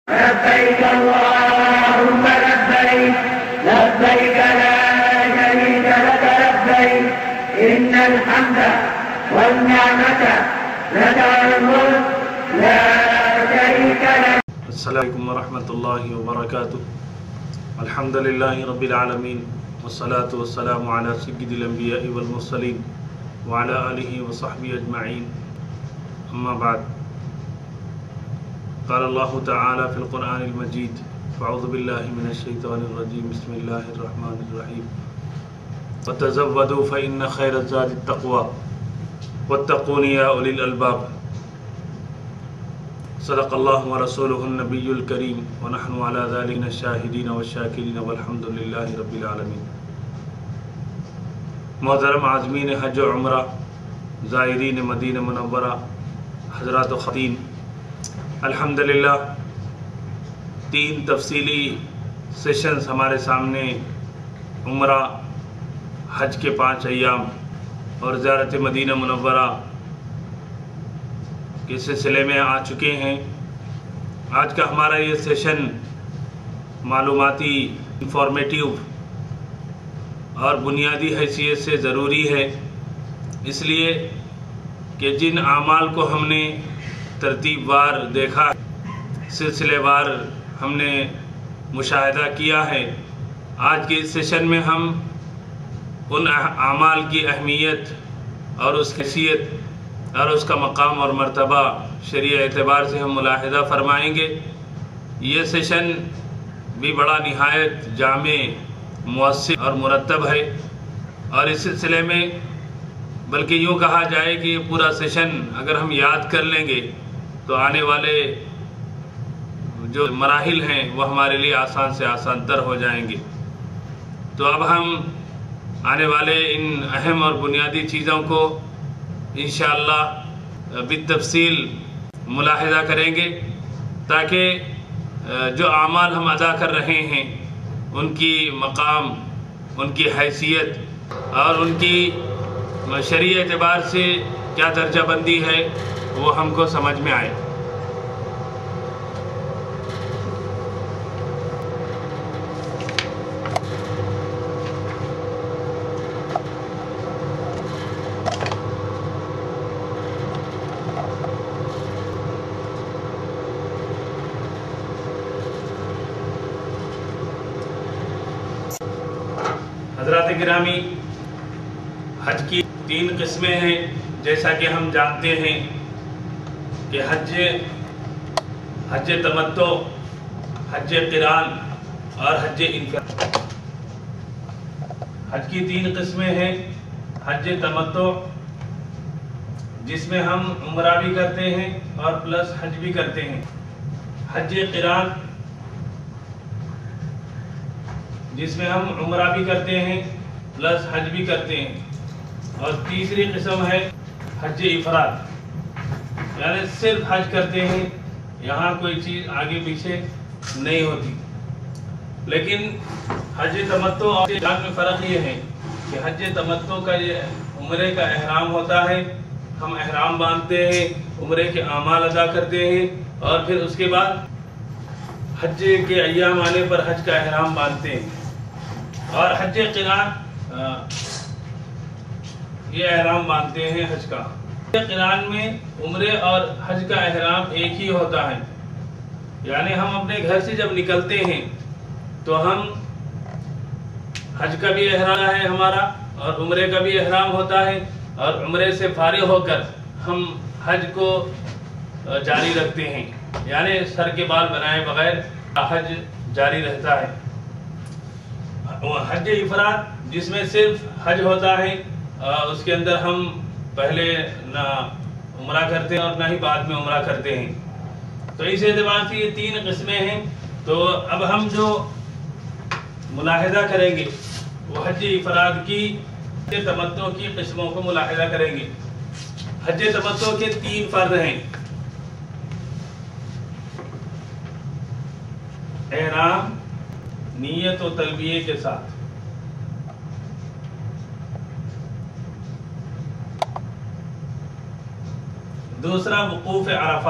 لبيك اللهم لبيك لبيك لا شريك لك لبيك إن الحمد والنعمة لك والملك لا شريك لك. السلام علیکم ورحمۃ اللہ وبرکاتہ. الحمد للہ رب العالمین والصلاة والسلام علی سید الانبیاء والمرسلین وعلی آلہ وصحبہ اجمعین. اما بعد، قال اللہ تعالی فی القرآن المجید فاعوذ باللہ من الشیطان الرجیم بسم اللہ الرحمن الرحیم وتزودوا فإن خیر الزاد التقوى واتقون یا اولی الالباب. صدق اللہ ورسولہ النبی الکریم ونحن علی ذلک من الشاہدین والشاکرین والحمد للہ رب العالمین. محترم عازمین حج و عمرہ، زائرین مدینہ منورہ، حضرات و خواتین، الحمدللہ 3 تفصیلی سیشنز ہمارے سامنے عمرہ، حج کے 5 ایام اور زیارت مدینہ منورہ کے سلسلے میں آ چکے ہیں. آج کا ہمارا یہ سیشن معلوماتی، انفارمیٹیو اور بنیادی حیثیت سے ضروری ہے، اس لیے کہ جن اعمال کو ہم نے ترتیب وار دیکھا، سلسلے وار ہم نے مشاہدہ کیا ہے، آج کے اس سیشن میں ہم ان اعمال کی اہمیت اور اس کی حیثیت اور اس کا مقام اور مرتبہ شرعی اعتبار سے ہم ملاحظہ فرمائیں گے. یہ سیشن بھی بڑا نہایت جامع، مؤثر اور مرتب ہے، اور اس سلسلے میں بلکہ یوں کہا جائے کہ یہ پورا سیشن اگر ہم یاد کر لیں گے تو آنے والے جو مراحل ہیں وہ ہمارے لیے آسان سے آسان تر ہو جائیں گے. تو اب ہم آنے والے ان اہم اور بنیادی چیزوں کو انشاءاللہ بالتفصیل ملاحظہ کریں گے، تاکہ جو اعمال ہم ادا کر رہے ہیں ان کی مقام، ان کی حیثیت اور ان کی شرعی اعتبار سے کیا درجہ بندی ہے وہ ہم کو سمجھ میں آئے. حضرات گرامی، حج کی 3 قسمیں ہیں. جیسا کہ ہم جانتے ہیں کہ حج تمتع، حج قران اور حج انفراد. حج کی 3 قسمیں ہیں. حج تمتع جس میں ہم عمرہ بھی کرتے ہیں اور پلس حج بھی کرتے ہیں. حج قران جس میں ہم عمرہ بھی کرتے ہیں پلس حج بھی کرتے ہیں. اور تیسری قسم ہے حج افراد، یعنی صرف حج کرتے ہیں، یہاں کوئی چیز آگے پیچھے نہیں ہوتی. لیکن حج تمتع اور قران میں فرق یہ ہے کہ حج تمتع کا یہ عمرے کا احرام ہوتا ہے، ہم احرام باندھتے ہیں، عمرے کے اعمال ادا کرتے ہیں، اور پھر اس کے بعد حج کے ایام آنے پر حج کا احرام باندھتے ہیں. اور حج قران یہ احرام باندھتے ہیں حج کا. حج قران میں عمرے اور حج کا احرام ایک ہی ہوتا ہے، یعنی ہم اپنے گھر سے جب نکلتے ہیں تو ہم حج کا بھی احرام ہے ہمارا اور عمرے کا بھی احرام ہوتا ہے، اور عمرے سے فارغ ہو کر ہم حج کو جاری رکھتے ہیں، یعنی سر کے بال بنائے بغیر حج جاری رہتا ہے. حج افراد جس میں صرف حج ہوتا ہے، اس کے اندر ہم پہلے نہ عمرہ کرتے ہیں اور نہ ہی بعد میں عمرہ کرتے ہیں. تو اس اعتبار سے یہ 3 قسمیں ہیں. تو اب ہم جو ملاحظہ کریں گے وہ حج افراد کی، حج تمتع کی قسموں کو ملاحظہ کریں گے. حج تمتع کے 3 فرض ہیں: احرام نیت و تلبیہ کے ساتھ، دوسرا وقوف عرفہ،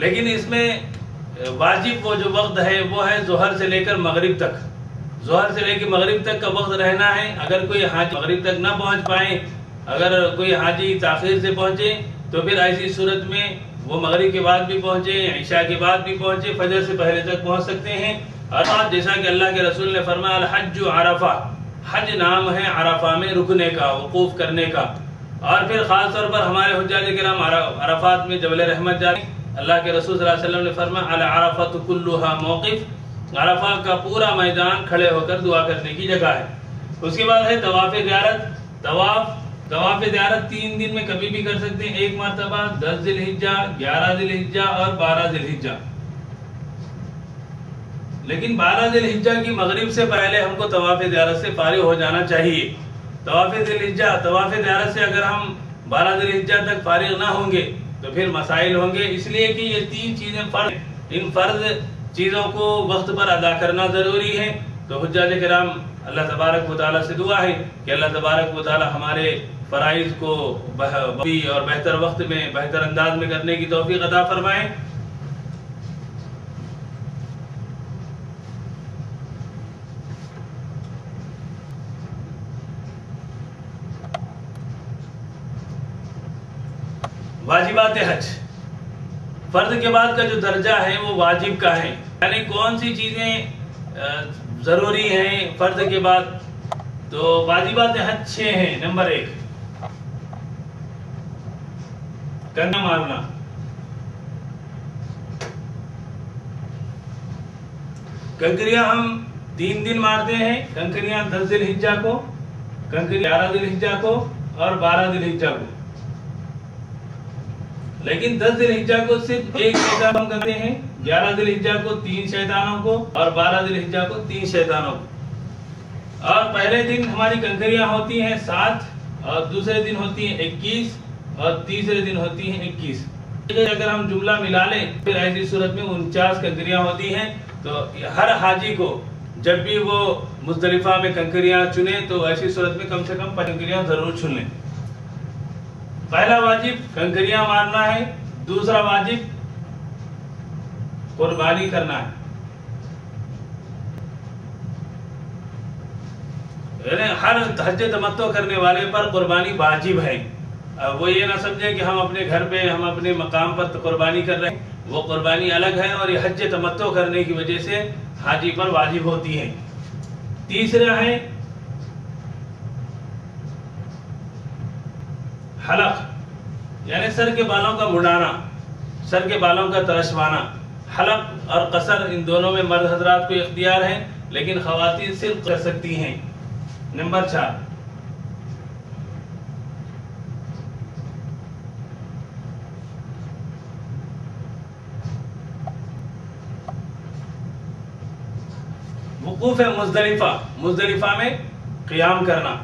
لیکن اس میں واجب وہ جو وقت ہے وہ ہے ظہر سے لے کر مغرب تک. ظہر سے لے کے مغرب تک کا وقت رہنا ہے. اگر کوئی حاجی مغرب تک نہ پہنچ پائیں، اگر کوئی حاجی تاخیر سے پہنچے تو پھر ایسی صورت میں وہ مغرب کے بعد بھی پہنچے، عشاء کے بعد بھی پہنچے، فجر سے پہلے تک پہنچ سکتے ہیں. اور جیسا کہ اللہ کے رسول نے فرمایا الحج عرفہ، حج نام ہے عرفہ میں رکنے کا، وقوف کرنے کا. اور پھر خاص طور پر ہمارے حجاج کرام عرفات میں جبل رحمت جاتے ہیں. اللہ کے رسول صلی اللہ علیہ وسلم نے فرمایا العرفۃ کلھا موقف، عرفہ کا پورا میدان کھڑے ہو کر دعا کرنے کی جگہ ہے. اس کے بعد ہے طواف زیارت. طواف زیارت 3 دن میں کبھی بھی کر سکتے ہیں، ایک مرتبہ 10 ذی الحجہ، 11 ذی الحجہ اور 12 ذی الحجہ. لیکن 12 ذی الحجہ کی مغرب سے پہلے ہم کو طواف زیارت سے فارغ ہو جانا چاہیے. طواف زیارت سے اگر ہم 12 ذی الحجہ تک فارغ نہ ہوں گے تو پھر مسائل ہوں گے، اس لیے کہ یہ 3 چیزیں فرض ہیں. ان فرض چیزوں کو وقت پر ادا کرنا ضروری ہے. تو حجاج کرام اللہ تبارک و تعالیٰ سے دعا ہے کہ اللہ تبارک و تعالیٰ ہمارے فرائض کو اور بہتر وقت میں بہتر انداز میں کرنے کی توفیق عطا فرمائیں. واجبات حج، فرض کے بعد کا جو درجہ ہے وہ واجب کا ہے. یعنی کون سی چیزیں ضروری ہیں فرض کے بعد؟ تو واجبات حج 6 ہیں. نمبر 1 کنگنا مارنا. کنکریاں ہم 3 دن مارتے ہیں. کنکریاں 10 ذی الحجہ کو، کنکریاں 11 ذی الحجہ کو اور 12 ذی الحجہ کو. لیکن 10 ذی الحجہ کو صرف ایک شیطان ہم کرتے ہیں، 11 ذی الحجہ کو 3 شیطانوں کو اور 12 ذی الحجہ کو 3 شیطانوں کو. اور پہلے دن ہماری کنکریاں ہوتی ہیں 7 اور دوسرے دن ہوتی ہیں 21 اور تیسرے دن ہوتی ہیں 21. اگر ہم جملہ ملا لیں پھر ایسی صورت میں 49 کنکریاں ہوتی ہیں. تو ہر حاجی کو جب بھی وہ مزدلفہ میں کنکریاں چنیں تو ایسی صورت میں کم سے کم 5 کنکریاں ضرور چن لیں. پہلا واجب کنکریاں مارنا ہے. دوسرا واجب قربانی کرنا ہے. یعنی ہر حج تمتع کرنے والے پر قربانی واجب ہے. وہ یہ نہ سمجھے کہ ہم اپنے گھر پہ ہم اپنے مقام پر قربانی کر رہے ہیں، وہ قربانی الگ ہے اور یہ حج تمتع کرنے کی وجہ سے حاجی پر واجب ہوتی ہے. تیسرا ہے حلق، یعنی سر کے بالوں کا مڈانا، سر کے بالوں کا ترشوانا. حلق اور قصر ان دونوں میں مرد حضرات کو اختیار ہے، لیکن خواتین صرف کر سکتی ہیں. نمبر 4 وقوف مزدلفہ. مزدلفہ میں قیام کرنا.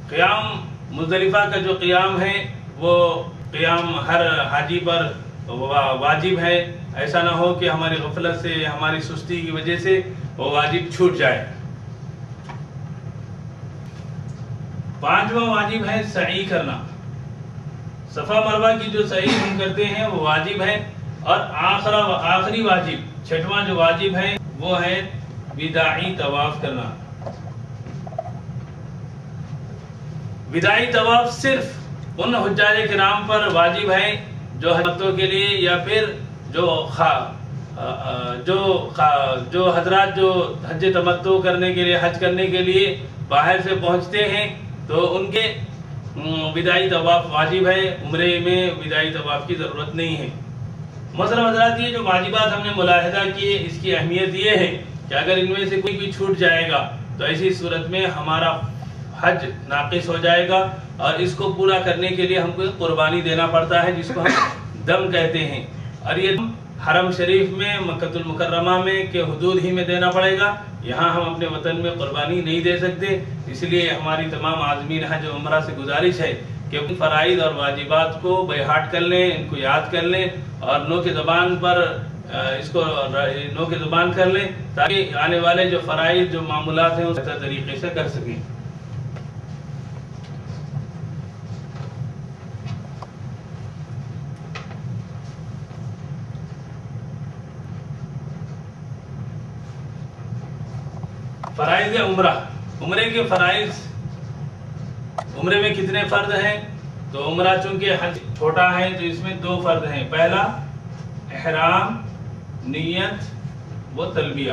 قیام مزدلفہ کا جو قیام ہے وہ قیام ہر حاجی پر واجب ہے. ایسا نہ ہو کہ ہماری غفلت سے ہماری سستی کی وجہ سے وہ واجب چھوٹ جائے. 5واں واجب ہے سعی کرنا. صفا مروہ کی جو سعی ہم کرتے ہیں وہ واجب ہے. اور آخری واجب 6واں جو واجب ہے وہ ہے وداعی طواف کرنا. وداعی طواف صرف ان حجاج کرام پر واجب ہے جو حجوں کے لیے یا پھر جو حضرات جو حج تمتع کرنے کے لیے حج کرنے کے لیے باہر سے پہنچتے ہیں تو ان کے وداعی طواف واجب ہے. عمرے میں وداعی طواف کی ضرورت نہیں ہے. محترم حضرات، یہ جو واجبات ہم نے ملاحظہ کیے اس کی اہمیت یہ ہے کہ اگر ان میں سے کوئی بھی چھوٹ جائے گا تو ایسی صورت میں ہمارا حج ناقص ہو جائے گا اور اس کو پورا کرنے کے لیے ہم کو قربانی دینا پڑتا ہے جس کو ہم دم کہتے ہیں. اور یہ دم حرم شریف میں مکہ المکرمہ میں کے حدود ہی میں دینا پڑے گا. یہاں ہم اپنے وطن میں قربانی نہیں دے سکتے. اس لیے ہماری تمام عازمین حج و عمرہ سے گزارش ہے کہ ان فرائض اور واجبات کو بہاٹ کر لیں، ان کو یاد کر لیں اور نو کے زبان پر اس کو نو کے زبان کر لیں تاکہ آنے والے جو فرائض جو معمولات ہیں اس بہتر طریقے سے کر سکیں. فرائض عمرہ، عمرے کے فرائض، عمرے میں کتنے فرض ہیں؟ تو عمرہ چونکہ حج چھوٹا ہے تو اس میں 2 فرض ہیں، پہلا احرام، نیت و تلبیہ،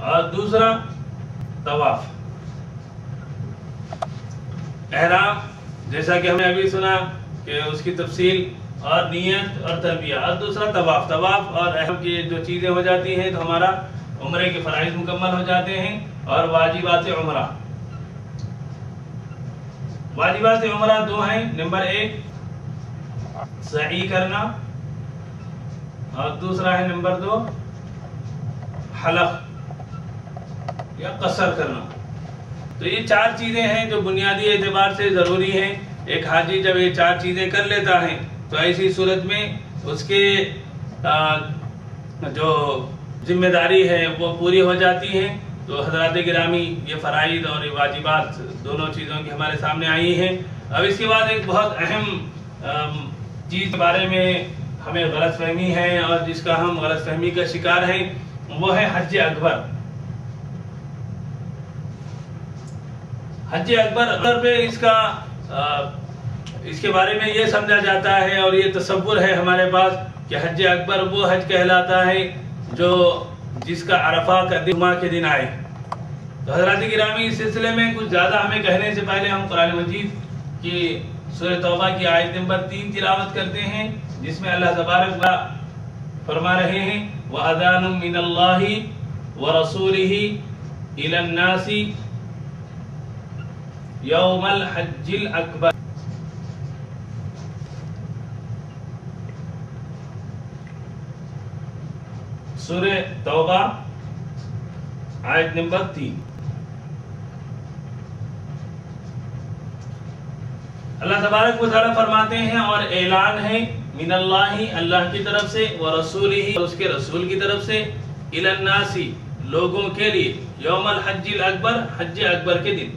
اور دوسرا طواف۔ احرام جیسا کہ ہم نے ابھی سنا کہ اس کی تفصیل، اور نیت اور تلبیہ، اور دوسرا طواف۔ طواف اور احرام کی جو چیزیں ہو جاتی ہیں تو ہمارا عمرے کے فرائض مکمل ہو جاتے ہیں۔ اور واجبات عمرہ، واجبات عمرہ 2 ہیں، نمبر 1 سعی کرنا، اور دوسرا ہے نمبر 2 حلق یا قصر کرنا۔ تو یہ 4 چیزیں ہیں جو بنیادی اعتبار سے ضروری ہیں۔ ایک حاجی جب یہ 4 چیزیں کر لیتا ہے تو ایسی صورت میں اس کے جو ذمہ داری ہے وہ پوری ہو جاتی ہے۔ تو حضرات گرامی، یہ فرائض اور یہ واجبات دونوں چیزوں کی ہمارے سامنے آئی ہیں۔ اب اس کے بعد ایک بہت اہم چیز کے بارے میں ہمیں غلط فہمی ہے اور جس کا ہم غلط فہمی کا شکار ہیں، وہ ہے حج اکبر۔ حج اکبر پہ اس کے بارے میں یہ سمجھا جاتا ہے اور یہ تصور ہے ہمارے پاس کہ حج اکبر وہ حج کہلاتا ہے جس کا عرفہ کا جمعہ کے دن آئے۔ تو حضرات گرامی، اس سلسلے میں کچھ زیادہ ہمیں کہنے سے پہلے ہم قرآن مجید کی سورہ توبہ کی آیت نمبر 3 تلاوت کرتے ہیں، جس میں اللہ تبارک و فرما رہے ہیں وَأَذَانٌ مِّنَ اللَّهِ وَرَسُولِهِ إِلَى النَّاسِ يَوْمَ الْحَجِّ الْأَكْبَرِ۔ سورہ توبہ آیت نمبر 3۔ اللہ تبارک و تعالیٰ فرماتے ہیں اور اعلان ہے من اللہ، اللہ کی طرف سے، ورسولہ، اور اس کے رسول کی طرف سے، الی الناس، لوگوں کے لیے، یوم الحج الاکبر، حج اکبر کے دن۔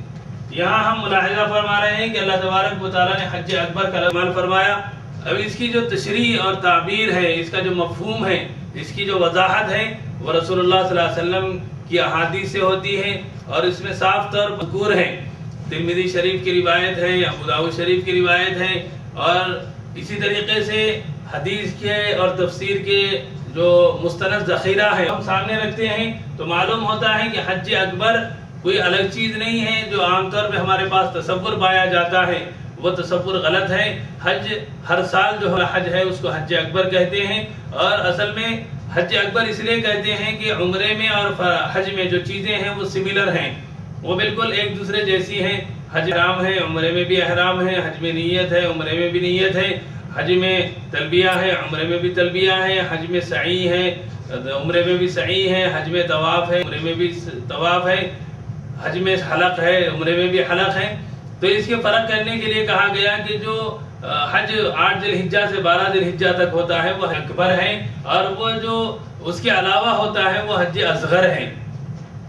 یہاں ہم ملاحظہ فرما رہے ہیں کہ اللہ تبارک و تعالیٰ نے حج اکبر کا لفظ فرمایا۔ اب اس کی جو تشریح اور تعبیر ہے، اس کا جو مفہوم ہے، اس کی جو وضاحت ہے، وہ رسول اللہ صلی اللہ علیہ وسلم کی احادیث سے ہوتی ہے، اور اس میں صاف طور پر مذکور ہے۔ ترمذی شریف کی روایت ہے، ابو داؤد شریف کی روایت ہے، اور اسی طریقے سے حدیث کے اور تفسیر کے جو مستند ذخیرہ ہے ہم سامنے رکھتے ہیں، تو معلوم ہوتا ہے کہ حج اکبر کوئی الگ چیز نہیں ہے جو عام طور پہ ہمارے پاس تصور پایا جاتا ہے، وہ تصور غلط ہے۔ حج ہر سال جو حج ہے اس کو حج اکبر کہتے ہیں، اور اصل میں حج اکبر اس لیے کہتے ہیں کہ عمرے میں اور حج میں جو چیزیں ہیں وہ سملر ہیں، وہ بالکل ایک دوسرے جیسی ہیں۔ حج احرام ہے، عمرے میں بھی احرام ہے، حج میں نیت ہے، عمرے میں بھی نیت ہے، حج میں تلبیہ ہے، عمرے میں بھی تلبیہ ہے، حج میں سعی ہے، عمرے میں بھی سعی ہے، حج میں طواف ہے، عمرے میں بھی طواف ہے، حج میں حلق ہے، عمرے میں بھی حلق ہے۔ تو اس کے فرق کرنے کے لیے کہا گیا کہ جو حج 8 ذی الحجہ سے 12 ذی الحجہ تک ہوتا ہے وہ اکبر ہے، اور وہ جو اس کے علاوہ ہوتا ہے وہ حج اصغر ہے۔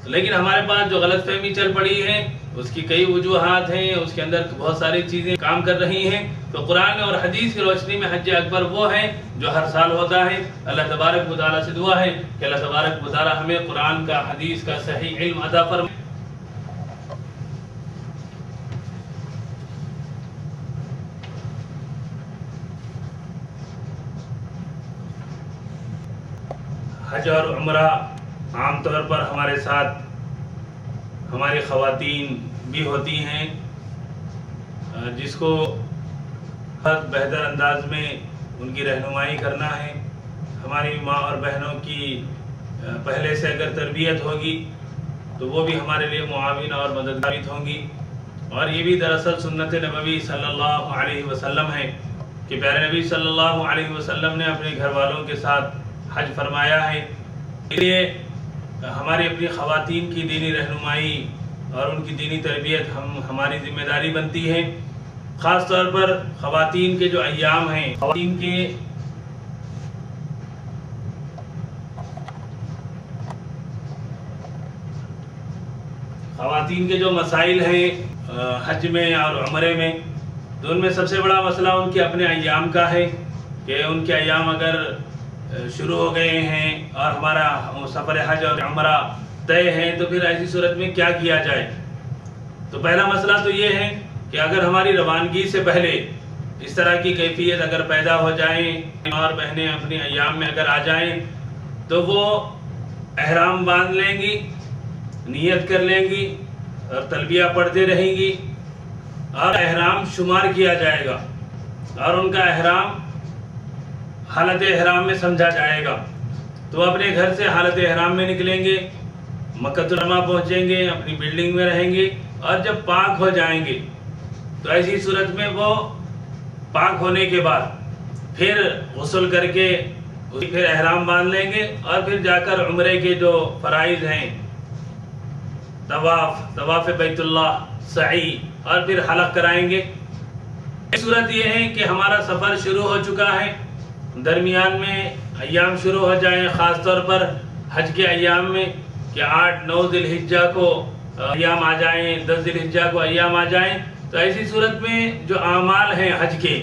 لیکن ہمارے پاس جو غلط فہمی چل پڑی ہے اس کی کئی وجوہات ہیں، اس کے اندر بہت ساری چیزیں کام کر رہی ہیں۔ تو قرآن اور حدیث کی روشنی میں حج اکبر وہ ہے جو ہر سال ہوتا ہے۔ اللہ تبارک و تعالیٰ سے دعا ہے کہ اللہ تبارک و تعالیٰ ہمیں قرآن کا، حدیث کا صحیح علم عطا فرمائے۔ حج اور عمرہ عام طور پر ہمارے ساتھ ہماری خواتین بھی ہوتی ہیں، جس کو بہت بہتر انداز میں ان کی رہنمائی کرنا ہے۔ ہماری ماں اور بہنوں کی پہلے سے اگر تربیت ہوگی تو وہ بھی ہمارے لیے معاون اور مددگار ہوں گی، اور یہ بھی دراصل سنت نبوی صلی اللہ علیہ وسلم ہے کہ پیارے نبی صلی اللہ علیہ وسلم نے اپنے گھر والوں کے ساتھ حج فرمایا ہے۔ اس لیے ہماری اپنی خواتین کی دینی رہنمائی اور ان کی دینی تربیت ہماری ذمہ داری بنتی ہے۔ خاص طور پر خواتین کے جو ایام ہیں، خواتین کے جو مسائل ہیں حج میں اور عمرے میں، تو ان میں سب سے بڑا مسئلہ ان کے اپنے ایام کا ہے کہ ان کے ایام اگر شروع ہو گئے ہیں اور ہمارا سفر حج اور عمرہ طے ہے، تو پھر ایسی صورت میں کیا کیا جائے؟ تو پہلا مسئلہ تو یہ ہے کہ اگر ہماری روانگی سے پہلے اس طرح کی کیفیت اگر پیدا ہو جائیں اور بہنیں اپنی ایام میں اگر آ جائیں تو وہ احرام باندھ لیں گی، نیت کر لیں گی اور تلبیہ پڑھتے رہیں گی اور احرام شمار کیا جائے گا اور ان کا احرام حالت احرام میں سمجھا جائے گا۔ تو اپنے گھر سے حالت احرام میں نکلیں گے، مکہ المکرمہ پہنچیں گے، اپنی بلڈنگ میں رہیں گے اور جب پاک ہو جائیں گے تو ایسی صورت میں وہ پاک ہونے کے بعد پھر غسل کر کے پھر احرام باندھ لیں گے اور پھر جا کر عمرے کے جو فرائض ہیں، طواف بیت اللہ، سعی اور پھر حلق کرائیں گے۔ صورت یہ ہے کہ ہمارا سفر شروع ہو چکا ہے، درمیان میں ایام شروع ہو جائیں، خاص طور پر حج کے ایام میں کہ 8-9 ذی الحجہ کو ایام آ جائیں، 10 ذی الحجہ کو ایام آ جائیں، تو ایسی صورت میں جو اعمال ہیں حج کے،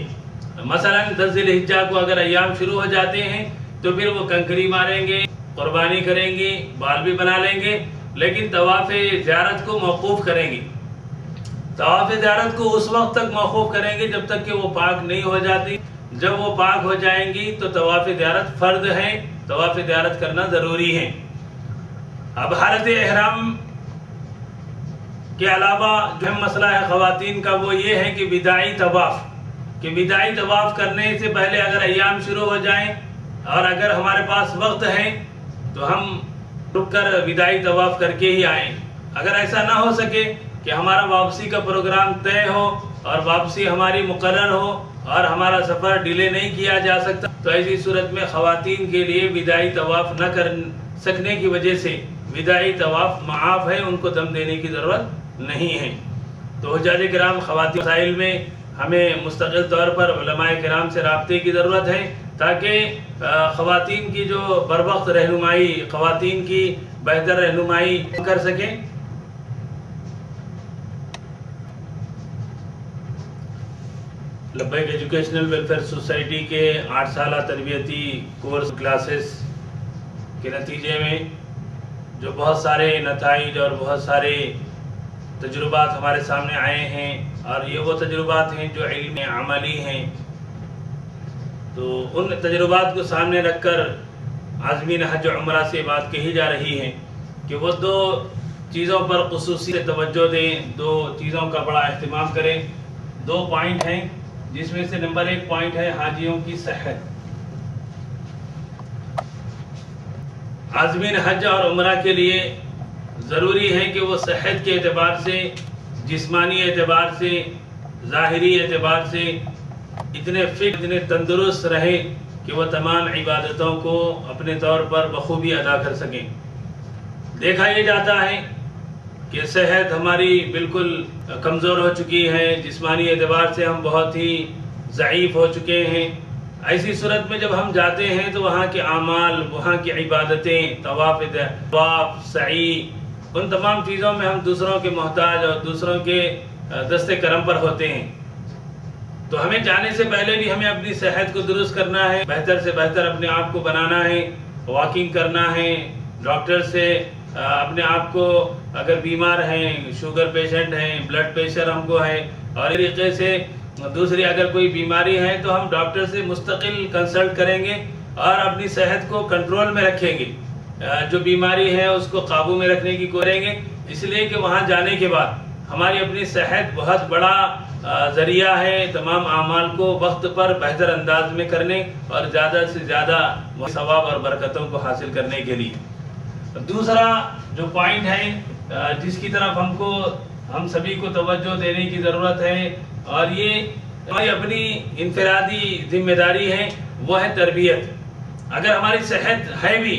مثلا 10 ذی الحجہ کو اگر ایام شروع ہو جاتے ہیں تو پھر وہ کنکری ماریں گے، قربانی کریں گے، بال بھی بنا لیں گے، لیکن طواف زیارت کو موقوف کریں گے۔ طواف زیارت کو اس وقت تک موقوف کریں گے جب تک کہ وہ پاک نہیں ہو جاتی۔ جب وہ پاک ہو جائیں گی تو طواف زیارت فرض ہے، طواف زیارت کرنا ضروری ہے۔ اب حالت احرام کے علاوہ جو مسئلہ ہے خواتین کا وہ یہ ہے کہ وداعی طواف، کہ وداعی طواف کرنے سے پہلے اگر ایام شروع ہو جائیں اور اگر ہمارے پاس وقت ہے تو ہم رک کر وداعی طواف کر کے ہی آئیں۔ اگر ایسا نہ ہو سکے کہ ہمارا واپسی کا پروگرام طے ہو اور واپسی ہماری مقرر ہو اور ہمارا سفر ڈیلے نہیں کیا جا سکتا، تو ایسی صورت میں خواتین کے لیے وداعی طواف نہ کر سکنے کی وجہ سے وداعی طواف معاف ہے، ان کو دم دینے کی ضرورت نہیں ہے۔ تو حجاج کرام، خواتین مسائل میں ہمیں مستقل طور پر علماء کرام سے رابطے کی ضرورت ہے تاکہ خواتین کی جو بروقت رہنمائی، خواتین کی بہتر رہنمائی کر سکیں۔ لبیک ایجوکیشنل ویلفیئر سوسائٹی کے 8 سالہ تربیتی کورس کلاسز کے نتیجے میں جو بہت سارے نتائج اور بہت سارے تجربات ہمارے سامنے آئے ہیں، اور یہ وہ تجربات ہیں جو علم عملی ہیں، تو ان تجربات کو سامنے رکھ کر عازمین حج و عمرہ سے بات کہی جا رہی ہے کہ وہ 2 چیزوں پر خصوصی توجہ دیں، 2 چیزوں کا بڑا اہتمام کریں۔ 2 پوائنٹ ہیں جس میں سے نمبر 1 پوائنٹ ہے حاجیوں کی صحت۔ عازمین حج اور عمرہ کے لیے ضروری ہے کہ وہ صحت کے اعتبار سے، جسمانی اعتبار سے، ظاہری اعتبار سے اتنے فٹ، اتنے تندرست رہے کہ وہ تمام عبادتوں کو اپنے طور پر بخوبی ادا کر سکیں۔ دیکھا یہ جاتا ہے کہ صحت ہماری بالکل کمزور ہو چکی ہے، جسمانی اعتبار سے ہم بہت ہی ضعیف ہو چکے ہیں۔ ایسی صورت میں جب ہم جاتے ہیں تو وہاں کے اعمال، وہاں کی عبادتیں، طواف، سعی، ان تمام چیزوں میں ہم دوسروں کے محتاج اور دوسروں کے دست کرم پر ہوتے ہیں۔ تو ہمیں جانے سے پہلے بھی ہمیں اپنی صحت کو درست کرنا ہے، بہتر سے بہتر اپنے آپ کو بنانا ہے، واکنگ کرنا ہے، ڈاکٹر سے اپنے آپ کو، اگر بیمار ہیں، شوگر پیشنٹ ہیں، بلڈ پریشر ہم کو ہے، اور اس طریقے سے دوسری اگر کوئی بیماری ہے تو ہم ڈاکٹر سے مستقل کنسلٹ کریں گے اور اپنی صحت کو کنٹرول میں رکھیں گے، جو بیماری ہے اس کو قابو میں رکھنے کی کوشش کریں گے، اس لیے کہ وہاں جانے کے بعد ہماری اپنی صحت بہت بڑا ذریعہ ہے تمام اعمال کو وقت پر بہتر انداز میں کرنے اور زیادہ سے زیادہ ثواب اور برکتوں کو حاصل کرنے کے لیے۔ دوسرا جو پوائنٹ ہے جس کی طرف ہم سبھی کو توجہ دینے کی ضرورت ہے، اور یہ ہماری اپنی انفرادی ذمہ داری ہے، وہ ہے تربیت۔ اگر ہماری صحت ہے بھی،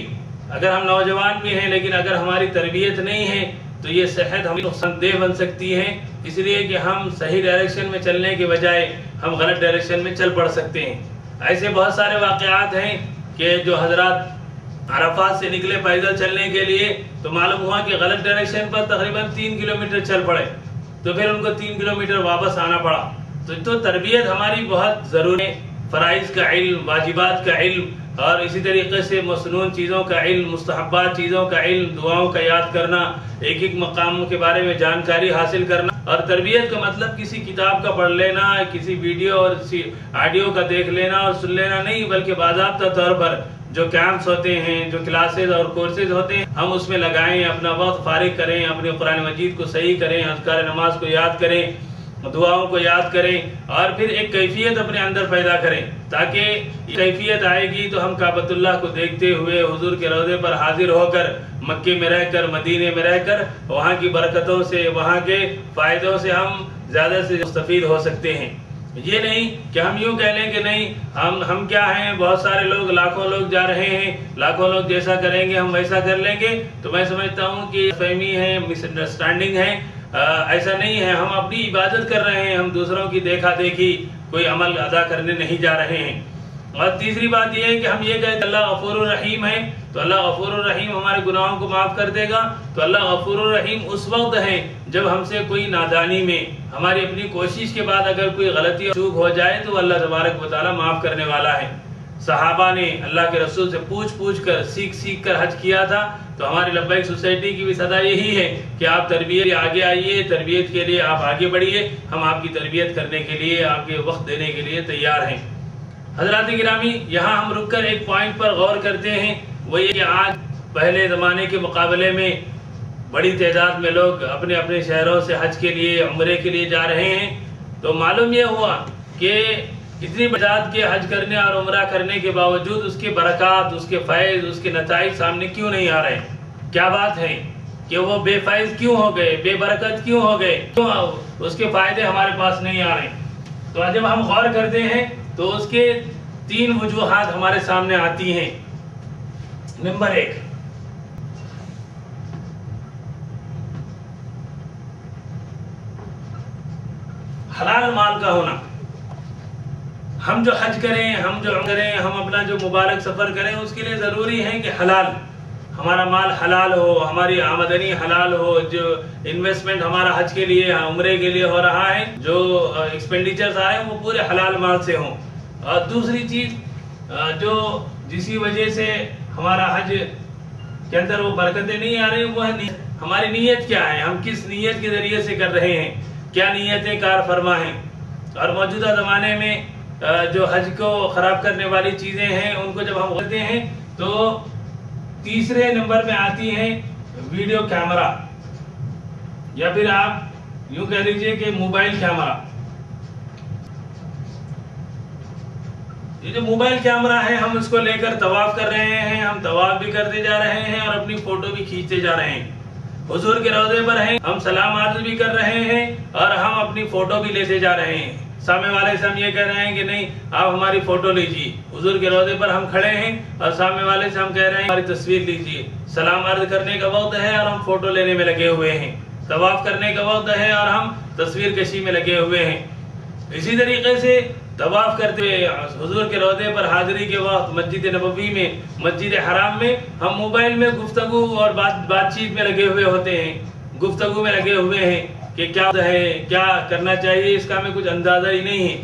اگر ہم نوجوان بھی ہیں، لیکن اگر ہماری تربیت نہیں ہے تو یہ صحت ہمیں نقصان دہ بن سکتی ہے، اس لیے کہ ہم صحیح ڈائریکشن میں چلنے کے بجائے ہم غلط ڈائریکشن میں چل پڑ سکتے ہیں۔ ایسے بہت سارے واقعات ہیں کہ جو حضرات عرفات سے نکلے پیدل چلنے کے لیے تو معلوم ہوا کہ غلط ڈائریکشن پر تقریباً 3 کلومیٹر چل پڑے، تو پھر ان کو 3 کلومیٹر واپس آنا پڑا۔ تو تربیت ہماری بہت ضروری ہے، فرائض کا علم، واجبات کا علم، اور اسی طریقے سے مسنون چیزوں کا علم، مستحبات چیزوں کا علم، دعاؤں کا یاد کرنا، ایک ایک مقاموں کے بارے میں جانکاری حاصل کرنا۔ اور تربیت کا مطلب کسی کتاب کا پڑھ لینا، کسی ویڈیو اور آڈیو کا دیکھ لینا اور سن لینا نہیں، بلکہ باضابطہ طور پر جو کیمپس ہوتے ہیں، جو کلاسز اور کورسز ہوتے ہیں، ہم اس میں لگائیں، اپنا وقت فارغ کریں، اپنے قرآن مجید کو صحیح کریں، اذکار نماز کو یاد کریں، دعاؤں کو یاد کریں، اور پھر ایک کیفیت اپنے اندر پیدا کریں، تاکہ یہ کیفیت آئے گی تو ہم کعبۃ اللہ کو دیکھتے ہوئے حضور کے روضے پر حاضر ہو کر، مکے میں رہ کر، مدینے میں رہ کر، وہاں کی برکتوں سے، وہاں کے فائدوں سے ہم زیادہ سے مستفید ہو سکتے ہیں۔ یہ نہیں کہ ہم یوں کہہ لیں کہ نہیں ہم کیا ہیں، بہت سارے لوگ، لاکھوں لوگ جا رہے ہیں، لاکھوں لوگ جیسا کریں گے ہم ویسا کر لیں گے، تو میں سمجھتا ہوں کہ فہمی ہے، مس انڈرسٹینڈنگ ہے۔ ایسا نہیں ہے، ہم اپنی عبادت کر رہے ہیں، ہم دوسروں کی دیکھا دیکھی کوئی عمل ادا کرنے نہیں جا رہے ہیں۔ اور تیسری بات یہ ہے کہ ہم یہ کہتے ہیں اللہ غفور الرحیم ہے، تو اللہ غفور الرحیم ہمارے گناہوں کو معاف کر دے گا، تو اللہ غفور الرحیم اس وقت ہے جب ہم سے کوئی نادانی میں، ہماری اپنی کوشش کے بعد اگر کوئی غلطی اور چوک ہو جائے تو اللہ تبارک و تعالیٰ معاف کرنے والا ہے۔ صحابہ نے اللہ کے رسول سے پوچھ کر، سیکھ کر حج کیا تھا، تو ہماری لبیک سوسائٹی کی بھی صدا یہی ہے کہ آپ تربیت آگے آئیے، تربیت کے لیے آپ آگے بڑھیے، ہم آپ کی تربیت کرنے کے لیے، آپ کے وقت دینے کے لیے تیار ہیں۔ حضرات گرامی، یہاں ہم رک کر ایک پوائنٹ پر غور کرتے ہیں، وہ یہ کہ آج پہلے زمانے کے مقابلے میں بڑی تعداد میں لوگ اپنے اپنے شہروں سے حج کے لیے، عمرے کے لیے جا رہے ہیں، تو معلوم یہ ہوا کہ اتنی تعداد کے حج کرنے اور عمرہ کرنے کے باوجود اس کے برکات، اس کے فیض، اس کے نتائج سامنے کیوں نہیں آ رہے؟ کیا بات ہے کہ وہ بے فیض کیوں ہو گئے، بے برکت کیوں ہو گئے، کیوں اس کے فائدے ہمارے پاس نہیں آ رہے؟ تو جب ہم غور کرتے ہیں تو اس کے 3 وجوہات ہمارے سامنے آتی ہیں۔ نمبر 1، حلال مال کا ہونا۔ ہم جو حج کریں، ہم جو عمرہ کریں، ہم اپنا جو مبارک سفر کریں، اس کے لیے ضروری ہے کہ حلال، ہمارا مال حلال ہو، ہماری آمدنی حلال ہو، جو انویسٹمنٹ ہمارا حج کے لیے، عمرے کے لیے ہو رہا ہے، جو ایکسپینڈیچرز آ رہے ہیں وہ پورے حلال مال سے ہوں۔ اور دوسری چیز جو جسی وجہ سے ہمارا حج کے اندر وہ برکتیں نہیں آ رہی، وہ ہے نیت۔ ہماری نیت کیا ہے، ہم کس نیت کے ذریعے سے کر رہے ہیں، کیا نیتیں کار فرما ہیں۔ اور موجودہ زمانے میں جو حج کو خراب کرنے والی چیزیں ہیں، ان کو جب ہم کرتے ہیں تو تیسرے نمبر میں آتی ہیں ویڈیو کیمرہ، یا پھر آپ یوں کہہ لیجئے کہ موبائل کیمرہ۔ یہ جو موبائل کیمرہ ہے، ہم اس کو لے کر طواف کر رہے ہیں، ہم طواف بھی کرتے جا رہے ہیں اور اپنی فوٹو بھی کھینچتے جا رہے ہیں۔ حضور کے روضے پر ہیں، ہم سلام عرض بھی کر رہے ہیں اور ہم اپنی فوٹو بھی لیتے جا رہے ہیں۔ سامنے والے سے ہم یہ کہہ رہے ہیں کہ نہیں آپ ہماری فوٹو لیجیے، حضور کے روضے پر ہم کھڑے ہیں اور سامنے والے سے ہم کہہ رہے ہیں ہماری تصویر لیجیے۔ سلام عرض کرنے کا وقت ہے اور ہم فوٹو لینے میں لگے ہوئے ہیں، طواف کرنے کا وقت ہے اور ہم تصویر کشی میں لگے ہوئے ہیں۔ اسی طریقے سے طواف کرتے ہوئے حضور کے روضے پر حاضری کے وقت مسجد نبوی میں، مسجد حرام میں، ہم موبائل میں گفتگو اور بات چیت میں لگے ہوئے ہوتے ہیں، گفتگو میں لگے ہوئے ہیں کہ کیا ہے، کیا کرنا چاہیے، اس کا ہمیں کچھ اندازہ ہی نہیں ہے۔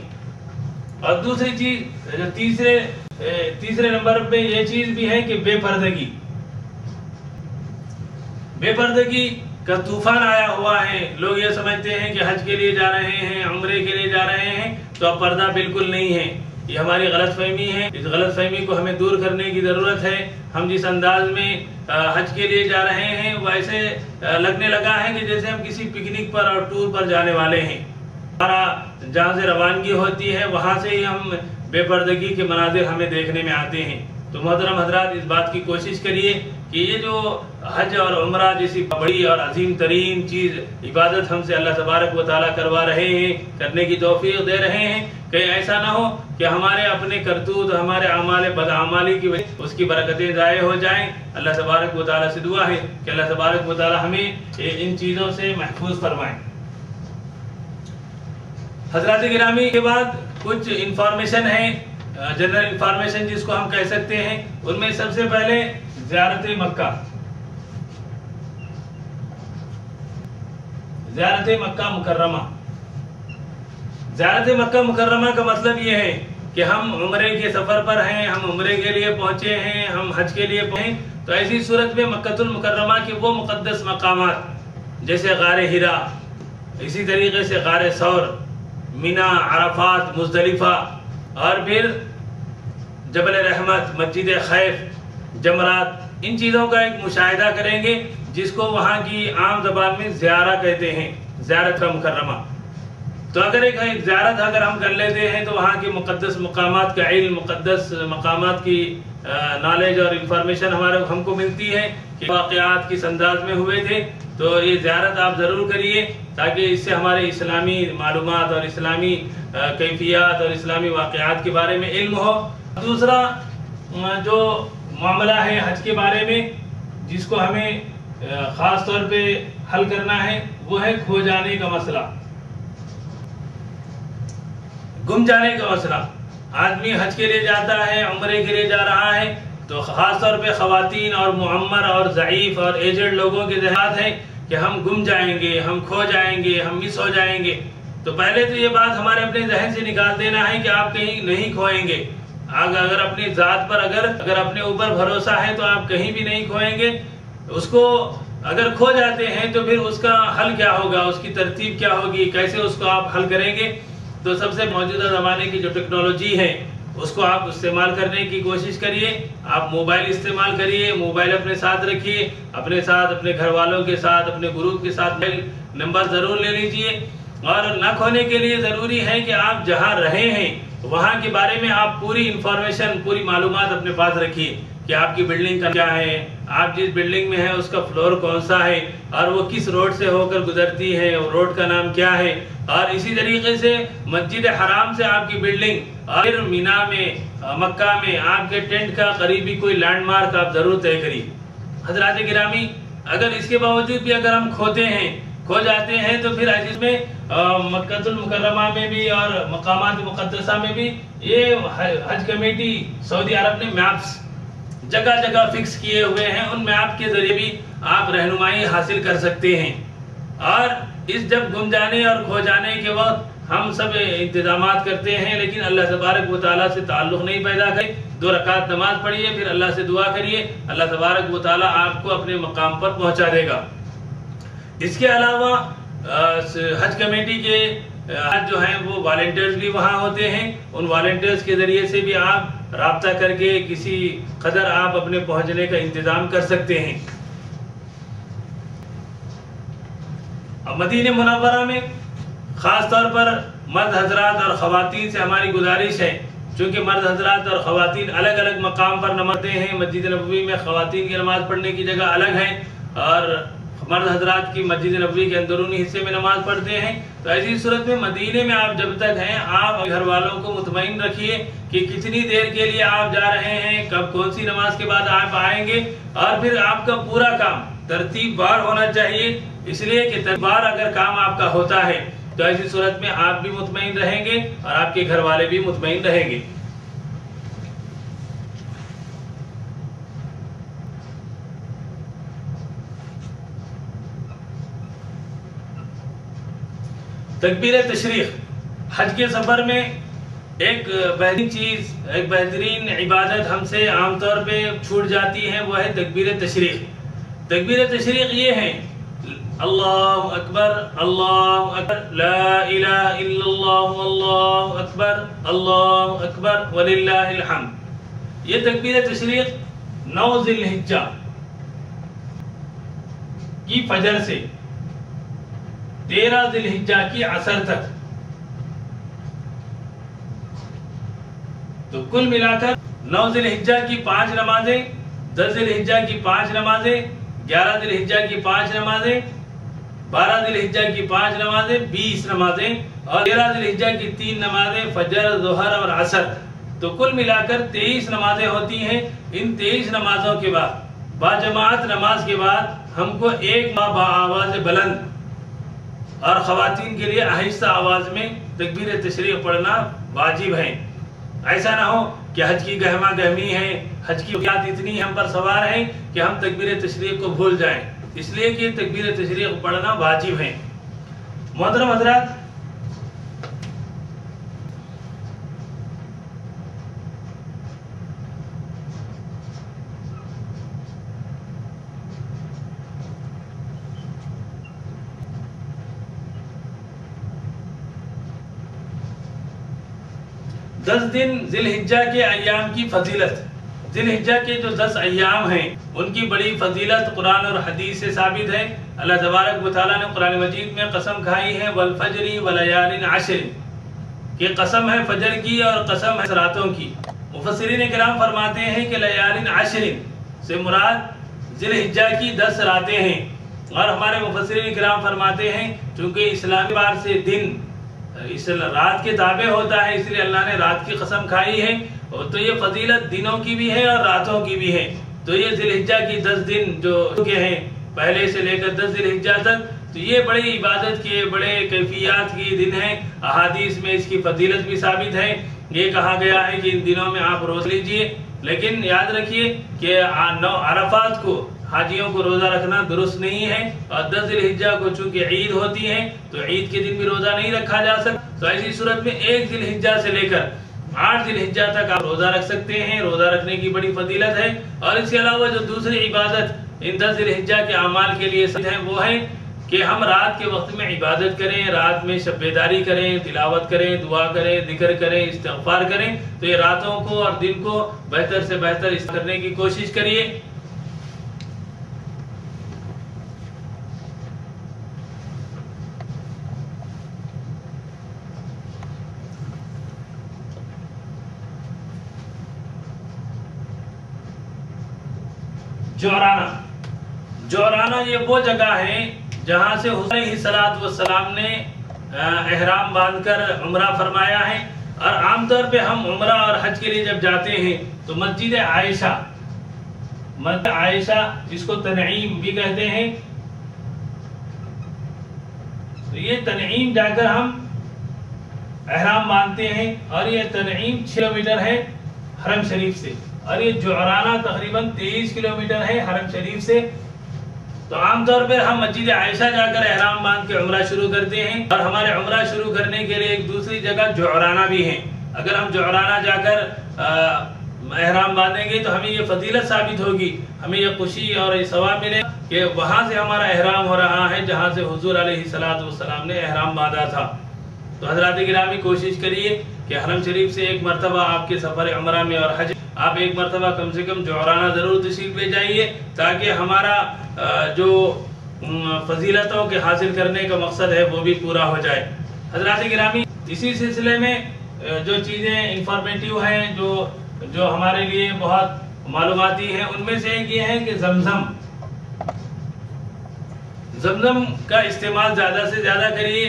اور دوسری چیز جو تیسرے نمبر پہ یہ چیز بھی ہے کہ بے پردگی کا طوفان آیا ہوا ہے۔ لوگ یہ سمجھتے ہیں کہ حج کے لیے جا رہے ہیں، عمرے کے لیے جا رہے ہیں تو اب پردہ بالکل نہیں ہے۔ یہ ہماری غلط فہمی ہے، اس غلط فہمی کو ہمیں دور کرنے کی ضرورت ہے۔ ہم جس انداز میں حج کے لیے جا رہے ہیں وہ ایسے لگنے لگا ہے کہ جیسے ہم کسی پکنک پر اور ٹور پر جانے والے ہیں۔ ہمارا جہاں سے روانگی ہوتی ہے وہاں سے ہی ہم بے پردگی کے مناظر ہمیں دیکھنے میں آتے ہیں۔ تو محترم حضرات، اس بات کی کوشش کریے کہ یہ جو حج اور عمرہ جیسی بڑی اور عظیم ترین چیز عبادت ہم سے اللہ تبارک و تعالیٰ کروا رہے ہیں، کرنے کی توفیق دے رہے ہیں، کہیں ایسا نہ ہو کہ ہمارے اپنے کرتوت، ہمارے اعمال بدعمالی کی وجہ اس کی برکتیں ضائع ہو جائیں۔ اللہ تبارک و تعالیٰ سے دعا ہے کہ اللہ تبارک و تعالیٰ ہمیں ان چیزوں سے محفوظ فرمائیں۔ حضرات گرامی، کے بعد کچھ انفارمیشن ہے، جنرل انفارمیشن جس کو ہم کہہ سکتے ہیں۔ ان میں سب سے پہلے زیارت مکہ مکرمہ۔ زیارت مکہ مکرمہ کا مطلب یہ ہے کہ ہم عمرے کے سفر پر ہیں، ہم عمرے کے لیے پہنچے ہیں، ہم حج کے لیے پہنچے ہیں، تو ایسی صورت میں مکہ المکرمہ کے وہ مقدس مقامات جیسے غار حرا، اسی طریقے سے غار ثور، مینا، عرفات، مزدلفہ، اور پھر جبل رحمت، مسجد خیف، جمرات، ان چیزوں کا ایک مشاہدہ کریں گے جس کو وہاں کی عام زبان میں زیارہ کہتے ہیں، زیارت کا مکرمہ۔ تو اگر ایک زیارت اگر ہم کر لیتے ہیں تو وہاں کے مقدس مقامات کا علم، مقدس مقامات کی نالج اور انفارمیشن ہم کو ملتی ہے کہ واقعات کس انداز میں ہوئے تھے، تو یہ زیارت آپ ضرور کریے تاکہ اس سے ہمارے اسلامی معلومات اور اسلامی کیفیات اور اسلامی واقعات کے بارے میں علم ہو۔ دوسرا جو معاملہ ہے حج کے بارے میں جس کو ہمیں خاص طور پہ حل کرنا ہے وہ ہے کھو جانے کا مسئلہ، گم جانے کا مسئلہ۔ آدمی حج کے لیے جاتا ہے، عمرے کے لیے جا رہا ہے، تو خاص طور پہ خواتین اور معمر اور ضعیف اور ایجڈ لوگوں کے ذہنات ہیں کہ ہم گم جائیں گے، ہم کھو جائیں گے، ہم مس ہو جائیں گے۔ تو پہلے تو یہ بات ہمارے اپنے ذہن سے نکال دینا ہے کہ آپ کہیں نہیں کھوئیں گے۔ اگر اپنی ذات پر اگر اپنے اوپر بھروسہ ہے تو آپ کہیں بھی نہیں کھوئیں گے۔ اس کو اگر کھو جاتے ہیں تو پھر اس کا حل کیا ہوگا، اس کی ترتیب کیا ہوگی، کیسے اس کو آپ حل کریں گے؟ تو سب سے موجودہ زمانے کی جو ٹیکنالوجی ہے اس کو آپ استعمال کرنے کی کوشش کریے۔ آپ موبائل استعمال کریے، موبائل اپنے ساتھ رکھیے، اپنے ساتھ، اپنے گھر والوں کے ساتھ، اپنے گروپ کے ساتھ موبائل نمبر ضرور لے لیجئے۔ اور نہ کھونے کے لیے ضروری ہے کہ آپ جہاں رہے ہیں وہاں کے بارے میں آپ پوری انفارمیشن، پوری معلومات اپنے پاس رکھیے کہ آپ کی بلڈنگ کا کیا ہے، آپ جس بلڈنگ میں ہیں اس کا فلور کون سا ہے، اور وہ کس روڈ سے ہو کر گزرتی ہے، اور روڈ کا نام کیا ہے۔ اور اسی طریقے سے مسجد حرام سے آپ کی بلڈنگ، اور پھر مینا میں، مکہ میں آپ کے ٹینٹ کا قریبی کوئی لینڈ مارک آپ ضرور طے کریے۔ حضرات گرامی، اگر اس کے باوجود بھی اگر ہم کھو جاتے ہیں تو پھر اس میں مکہ المکرمہ میں بھی اور مقامات مقدسہ میں بھی یہ حج کمیٹی سعودی عرب نے میپس جگہ جگہ فکس کیے ہوئے ہیں، ان میپ کے ذریعے بھی آپ رہنمائی حاصل کر سکتے ہیں۔ اور اس جب گم جانے اور کھو جانے کے وقت ہم سب انتظامات کرتے ہیں لیکن اللہ تبارک و تعالیٰ سے تعلق نہیں پیدا کرے، 2 رکعت نماز پڑھیے، پھر اللہ سے دعا کریے، اللہ تبارک و تعالیٰ آپ کو اپنے مقام پر پہنچا دے گا۔ اس کے علاوہ حج کمیٹی کے جو ہیں وہ والنٹیئرز بھی وہاں ہوتے ہیں، ان والنٹیئرز کے ذریعے سے بھی آپ رابطہ کر کے کسی قدر آپ اپنے پہنچنے کا انتظام کر سکتے ہیں۔ مدینہ منورہ میں خاص طور پر مرد حضرات اور خواتین سے ہماری گزارش ہے، چونکہ مرد حضرات اور خواتین الگ الگ مقام پر نماز پڑھتے ہیں۔ مسجد نبوی میں خواتین کی نماز پڑھنے کی جگہ الگ ہے اور مرد حضرات کی مسجد نبوی کے اندرونی حصے میں نماز پڑھتے ہیں۔ تو ایسی صورت میں مدینے میں آپ جب تک ہیں، آپ گھر والوں کو مطمئن رکھیے کہ کتنی دیر کے لیے آپ جا رہے ہیں، کب کون سی نماز کے بعد آپ آئیں گے، اور پھر آپ کا پورا کام ترتیب وار ہونا چاہیے، اس لیے کہ ترتیب وار اگر کام آپ کا ہوتا ہے تو ایسی صورت میں آپ بھی مطمئن رہیں گے اور آپ کے گھر والے بھی مطمئن رہیں گے۔ تکبیر تشریق، حج کے سفر میں ایک بہترین چیز، ایک بہترین عبادت ہم سے عام طور پہ چھوٹ جاتی ہے، وہ ہے تکبیر تشریق۔ تکبیر تشریق یہ ہے اللہ اکبر، اللہ اکبر، لا الہ الا اللہ، اللہ اکبر، اللہ اکبر وللہ الحمد۔ یہ تکبیر تشریق 9 ذی الحجہ کی فجر سے 13 ذی الحجہ کی عصر تک، تو کل ملا کر 9 ذی الحجہ کی 5 نمازیں، 10 ذی الحجہ کی 5 نمازیں، 11 ذی الحجہ کی 5 نمازیں، 12 ذی الحجہ کی 5 نمازیں، 20 نمازیں، اور 13 ذی الحجہ کی 3 نمازیں، فجر، ظہر اور عصر، تو کل ملا کر 23 نمازیں ہوتی ہیں۔ ان 23 نمازوں کے بعد، باجماعت نماز کے بعد، ہم کو ایک با آواز بلند اور خواتین کے لیے آہستہ آواز میں تکبیر تشریق پڑھنا واجب ہے۔ ایسا نہ ہو کہ حج کی گہما گہمی ہے، حج کی واقعات اتنی ہم پر سوار ہیں کہ ہم تکبیر تشریق کو بھول جائیں، اس لیے کہ تکبیر تشریق پڑھنا واجب ہے۔ محترم حضرات، 10 دن ذی الحجہ کے ایام کی فضیلت، ذی الحجہ کے جو 10 ایام ہیں ان کی بڑی فضیلت قرآن اور حدیث سے ثابت ہے۔ اللہ تبارک و تعالیٰ نے قرآن مجید میں قسم کھائی ہے والفجر ولیال عشر، کہ قسم ہے فجر کی اور قسم ہے راتوں کی۔ مفسرین کرام فرماتے ہیں کہ لیال عشر سے مراد ذی الحجہ کی 10 راتیں ہیں، اور ہمارے مفسرین کرام فرماتے ہیں چونکہ اسلامی بار سے دن اس رات کے تابع ہوتا ہے، اس لیے اللہ نے رات کی قسم کھائی ہے، تو یہ فضیلت دنوں کی بھی ہے اور راتوں کی بھی ہے۔ تو یہ ذی الحجہ کی 10 دن جو کے ہیں پہلے سے لے کر 10 ذی الحجہ تک، تو یہ بڑی عبادت کے بڑے کیفیات کی دن ہیں۔ احادیث میں اس کی فضیلت بھی ثابت ہے، یہ کہا گیا ہے کہ ان دنوں میں آپ روزہ لیجئے، لیکن یاد رکھیے کہ عرفات کو حاجیوں کو روزہ رکھنا درست نہیں ہے، اور 10 ذی الحجہ کو چونکہ عید ہوتی ہے تو عید کے دن بھی روزہ نہیں رکھا جا سکتا۔ تو ایسی صورت میں 1 ذی الحجہ سے لے کر 8 ذی الحجہ تک آپ روزہ رکھ سکتے ہیں، روزہ رکھنے کی بڑی فضیلت ہے۔ اور اس کے علاوہ جو دوسری عبادت ان 10 ذی الحجہ کے اعمال کے لیے ثابت ہے وہ ہے کہ ہم رات کے وقت میں عبادت کریں، رات میں شب بیداری کریں، تلاوت کریں، دعا کریں، ذکر کریں، استغفار کریں۔ تو یہ راتوں کو اور دن کو بہتر سے بہتر اس کرنے کی کوشش کریے۔ جعرانہ یہ وہ جگہ ہے جہاں سے حضور علیہ السلام نے احرام باندھ کر عمرہ فرمایا ہے، اور عام طور پہ ہم عمرہ اور حج کے لیے جب جاتے ہیں تو مسجد عائشہ جس کو تنعیم بھی کہتے ہیں، تو یہ تنعیم جا کر ہم احرام باندھتے ہیں، اور یہ تنعیم 6 کلومیٹر ہے حرم شریف سے، اور یہ جعرانہ تقریباً 23 کلومیٹر ہے حرم شریف سے۔ تو عام طور پر ہم مسجد عائشہ جا کر احرام باندھ کے عمرہ شروع کرتے ہیں، اور ہمارے عمرہ شروع کرنے کے لیے ایک دوسری جگہ جعرانہ بھی ہے۔ اگر ہم جعرانہ جا کر احرام باندھیں گے تو ہمیں یہ فضیلت ثابت ہوگی، ہمیں یہ خوشی اور یہ ثواب ملے کہ وہاں سے ہمارا احرام ہو رہا ہے جہاں سے حضور علیہ السلام نے احرام باندھا تھا۔ تو حضرات گرامی کوشش کریے کہ حرم شریف سے ایک مرتبہ آپ کے سفر عمرہ میں اور حج آپ ایک مرتبہ کم سے کم جعرانہ ضرور تشریف لے جائیے، تاکہ ہمارا جو فضیلتوں کے حاصل کرنے کا مقصد ہے وہ بھی پورا ہو جائے۔ حضرات گرامی اسی سلسلے میں جو چیزیں انفارمیٹیو ہیں جو ہمارے لیے بہت معلوماتی ہیں، ان میں سے ایک یہ ہے کہ زمزم کا استعمال زیادہ سے زیادہ کریے،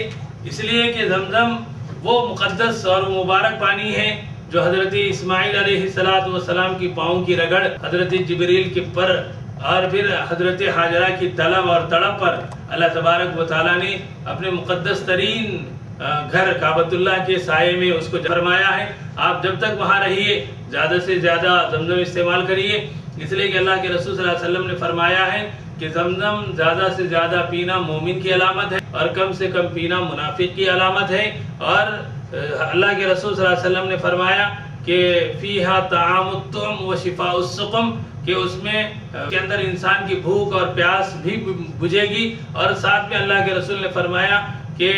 اس لیے کہ زمزم وہ مقدس اور مبارک پانی ہے جو حضرت اسماعیل علیہ السلام کی پاؤں کی رگڑ، حضرت جبریل کے پر اور پھر حضرت حاجرہ کی طلب اور تڑپ پر اللہ تبارک و تعالیٰ نے اپنے مقدس ترین گھر کعبۃ اللہ کے سائے میں اس کو فرمایا ہے۔ آپ جب تک وہاں رہیے زیادہ سے زیادہ زمزم استعمال کریے، اس لیے کہ اللہ کے رسول صلی اللہ علیہ وسلم نے فرمایا ہے کہ زمزم زیادہ سے زیادہ پینا مومن کی علامت ہے اور کم سے کم پینا منافق کی علامت ہے۔ اور اللہ کے رسول صلی اللہ علیہ وسلم نے فرمایا کہ فیہا طعام الطعم و شفاء السقم، کہ اس میں کے اندر انسان کی بھوک اور پیاس بھی بجھے گی، اور ساتھ میں اللہ کے رسول نے فرمایا کہ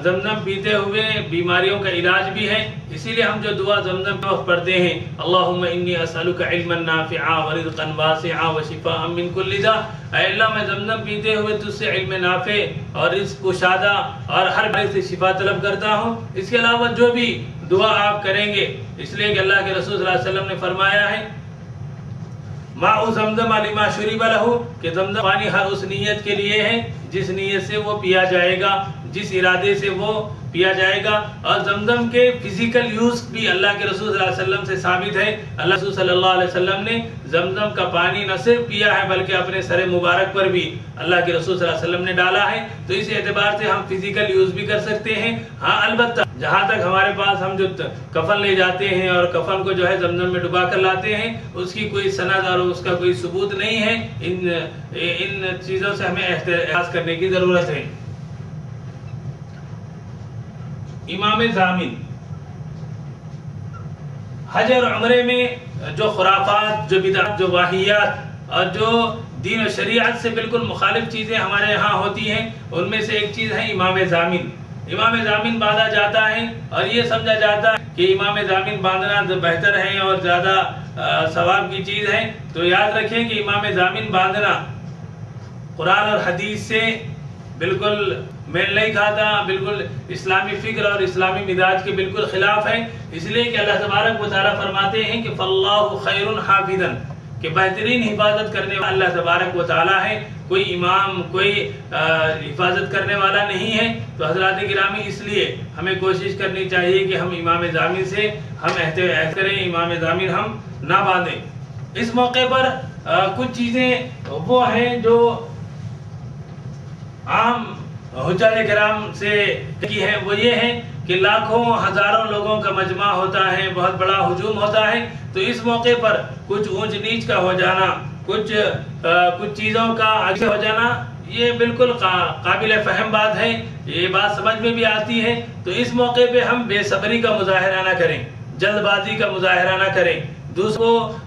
زمزم پیتے ہوئے بیماریوں کا علاج بھی ہے۔ اسی لیے ہم جو دعا زمزم میں وقت پڑھتے ہیں، اللہم انی اسألک علما نافعا ورزقا واسعا وشفاء من کل داء، اے اللہ میں زمزم پیتے ہوئے تجھ سے علم نافع اور رزق کشادہ اور ہر بیماری سے شفا طلب کرتا ہوں۔ اس کے علاوہ جو بھی دعا آپ کریں گے، اس لیے کہ اللہ کے رسول صلی اللہ علیہ وسلم نے فرمایا ہے ماء زمزم لما شرب لہ، کہ زمزم پانی ہر اس نیت کے لیے ہے جس نیت سے وہ پیا جائے گا، جس ارادے سے وہ پیا جائے گا۔ اور زمزم کے فزیکل یوز بھی اللہ کے رسول صلی اللہ علیہ وسلم سے ثابت ہے۔ اللہ رسول صلی اللہ علیہ وسلم نے زمزم کا پانی نہ صرف پیا ہے بلکہ اپنے سر مبارک پر بھی اللہ کے رسول صلی اللہ علیہ وسلم نے ڈالا ہے۔ تو اس اعتبار سے ہم فزیکل یوز بھی کر سکتے ہیں۔ ہاں البتہ جہاں تک ہمارے پاس ہم جو کفن لے جاتے ہیں اور کفن کو جو ہے زمزم میں ڈبا کر لاتے ہیں، اس کی کوئی سند اور اس کا کوئی ثبوت نہیں ہے۔ ان چیزوں سے ہمیں احتراز کرنے کی ضرورت ہے۔ امام ضامن حج اور عمرے میں جو خرافات، جو بدعات، جو واہیات اور جو دین و شریعت سے بالکل مخالف چیزیں ہمارے ہاں ہوتی ہیں، ان میں سے ایک چیز ہے امام ضامن۔ امام ضامن باندھا جاتا ہے اور یہ سمجھا جاتا ہے کہ امام ضامن باندھنا بہتر ہے اور زیادہ ثواب کی چیز ہے، تو یاد رکھیں کہ امام ضامن باندھنا قرآن اور حدیث سے بالکل میل نہیں کھاتا، بالکل اسلامی فکر اور اسلامی مزاج کے بالکل خلاف ہے، اس لیے کہ اللہ تبارک و تعالیٰ فرماتے ہیں کہ فَاللَّهُ خَيْرٌ حَافِظًا، کہ بہترین حفاظت کرنے والا اللہ تبارک و تعالیٰ ہے، کوئی امام کوئی حفاظت کرنے والا نہیں ہے۔ تو حضرات گرامی اس لیے ہمیں کوشش کرنی چاہیے کہ ہم امام ضامن سے ہم احتیاط کریں، امام ضامن ہم نہ باندھیں۔ اس موقع پر کچھ چیزیں وہ ہیں جو عام حجاج کرام سے کی ہے، وہ یہ ہے کہ لاکھوں ہزاروں لوگوں کا مجمع ہوتا ہے، بہت بڑا ہجوم ہوتا ہے، تو اس موقع پر کچھ اونچ نیچ کا ہو جانا، کچھ چیزوں کا آگے ہو جانا، یہ بالکل قابل فہم بات ہے، یہ بات سمجھ میں بھی آتی ہے۔ تو اس موقع پہ ہم بے صبری کا مظاہرہ نہ کریں، جلد بازی کا مظاہرہ نہ کریں، دوسروں کو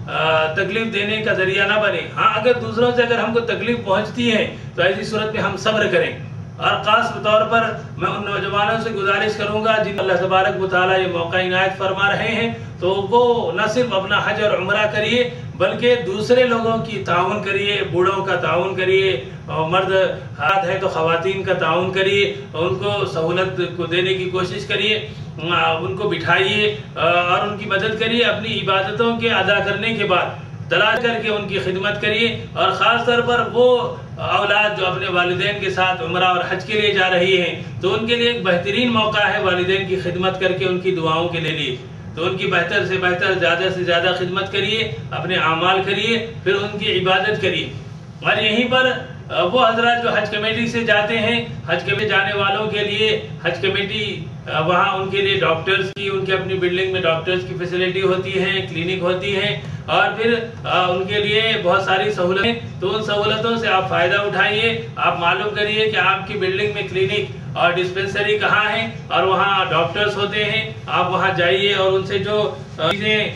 تکلیف دینے کا ذریعہ نہ بنے۔ ہاں اگر دوسروں سے اگر ہم کو تکلیف پہنچتی ہے تو ایسی صورت میں ہم صبر کریں، اور خاص طور پر میں ان نوجوانوں سے گزارش کروں گا جن اللہ تبارک و تعالیٰ یہ موقع عنایت فرما رہے ہیں، تو وہ نہ صرف اپنا حج اور عمرہ کریے بلکہ دوسرے لوگوں کی تعاون کریے، بوڑھوں کا تعاون کریے، مرد حضرات ہیں تو خواتین کا تعاون کریے، ان کو سہولت کو دینے کی کوشش کریے، ان کو بٹھائیے اور ان کی مدد کریے، اپنی عبادتوں کے ادا کرنے کے بعد تلاش کر کے ان کی خدمت کریے، اور خاص طور پر وہ اولاد جو اپنے والدین کے ساتھ عمرہ اور حج کے لیے جا رہی ہیں تو ان کے لیے ایک بہترین موقع ہے والدین کی خدمت کر کے ان کی دعاؤں کے لیے، تو ان کی بہتر سے بہتر زیادہ سے زیادہ خدمت کریے، اپنے اعمال کریے، پھر ان کی عبادت کریے۔ اور یہیں پر وہ حضرات جو حج کمیٹی سے جاتے ہیں، حج کمیٹی جانے والوں کے لیے حج کمیٹی وہاں ان کے لیے ڈاکٹرز کی، ان کے اپنی بلڈنگ میں ڈاکٹرز کی فیسلٹی ہوتی ہے، کلینک ہوتی ہے، اور پھر ان کے لیے بہت ساری سہولتیں، تو ان سہولتوں سے آپ فائدہ اٹھائیے، آپ معلوم کریے کہ آپ کی بلڈنگ میں کلینک اور ڈسپنسری کہاں ہے اور وہاں ڈاکٹرز ہوتے ہیں، آپ وہاں جائیے اور ان سے جو چیزیں